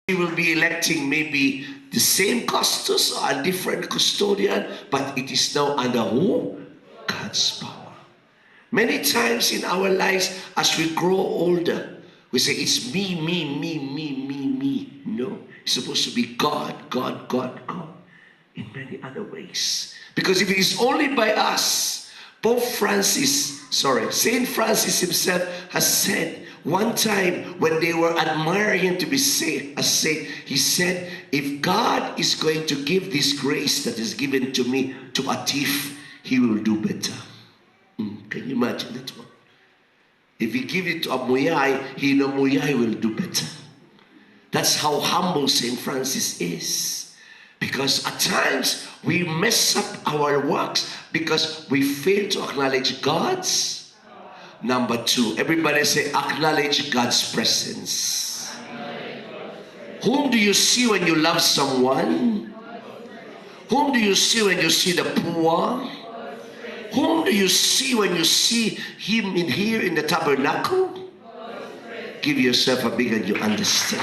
We will be electing maybe the same custos or a different custodian, but it is now under who? God's power. Many times in our lives, as we grow older, we say, it's me, me, me, me, me, me. No, it's supposed to be God, God, God, God, in many other ways. Because if it is only by us, Saint Francis himself has said, one time when they were admiring him to be a saint, he said, if God is going to give this grace that is given to me to a thief, he will do better. Can you imagine that one? If he give it to a muyai, muyai will do better. That's how humble Saint Francis is. Because at times we mess up our works because we fail to acknowledge God's. Number two, everybody say, acknowledge God's presence. Whom do you see when you love someone? Whom do you see when you see the poor? Whom do you see when you see him here in the tabernacle? Give yourself a big and you understand.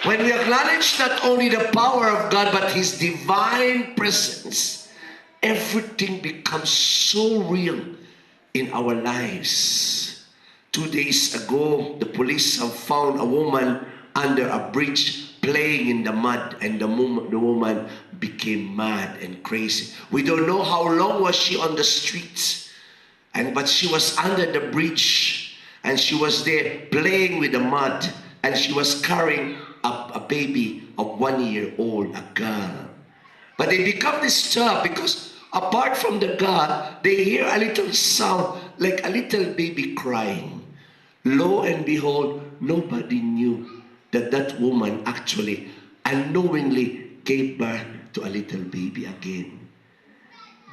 When we acknowledge not only the power of God, but his divine presence, everything becomes so real in our lives. 2 days ago, the police have found a woman under a bridge playing in the mud, and the woman became mad and crazy. We don't know how long was she on the streets, but she was under the bridge, and she was there playing with the mud, and she was carrying a baby of 1 year old, a girl. But they become disturbed because apart from the God, they hear a little sound like a little baby crying. Lo and behold, nobody knew that that woman actually unknowingly gave birth to a little baby again.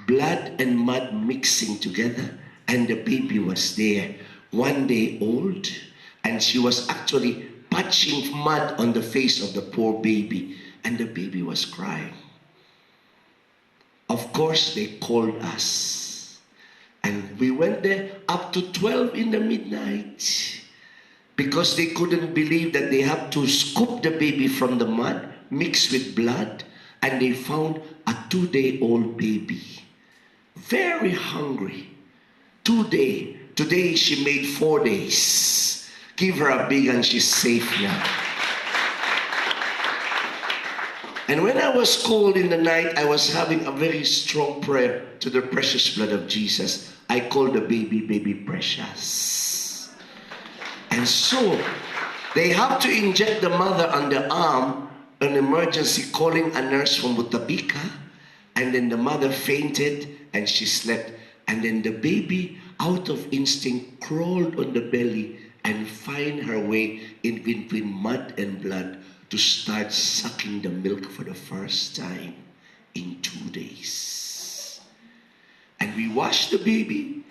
Blood and mud mixing together, and the baby was there, 1 day old, and she was actually patching mud on the face of the poor baby, and the baby was crying. Of course, they called us, and we went there up to 12 in the midnight because they couldn't believe that they have to scoop the baby from the mud, mix with blood, and they found a 2-day-old baby, very hungry. Today she made 4 days. Give her a big and she's safe now. And when I was called in the night, I was having a very strong prayer to the precious blood of Jesus. I called the baby, baby precious. And so, they have to inject the mother on the arm, an emergency, calling a nurse from Butabika. And then the mother fainted and she slept. And then the baby, out of instinct, crawled on the belly and find her way in between mud and blood to start sucking the milk for the first time in 2 days. And we washed the baby.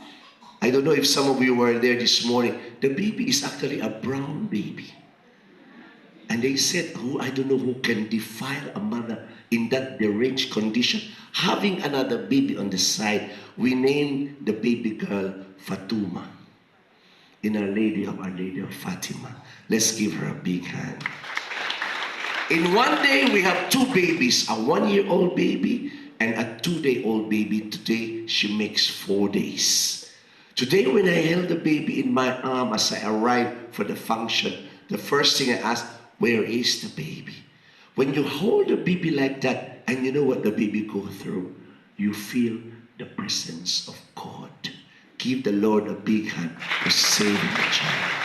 I don't know if some of you were there this morning. The baby is actually a brown baby. And they said, oh, I don't know who can defile a mother in that deranged condition. Having another baby on the side, we named the baby girl Fatuma, in Our Lady of Fatima. Let's give her a big hand. In 1 day, we have 2 babies, a 1-year-old baby and a 2-day-old baby. Today, she makes 4 days. Today, when I held the baby in my arm as I arrived for the function, the first thing I asked, where is the baby? When you hold a baby like that, and you know what the baby goes through, you feel the presence of God. Give the Lord a big hand for saving the child.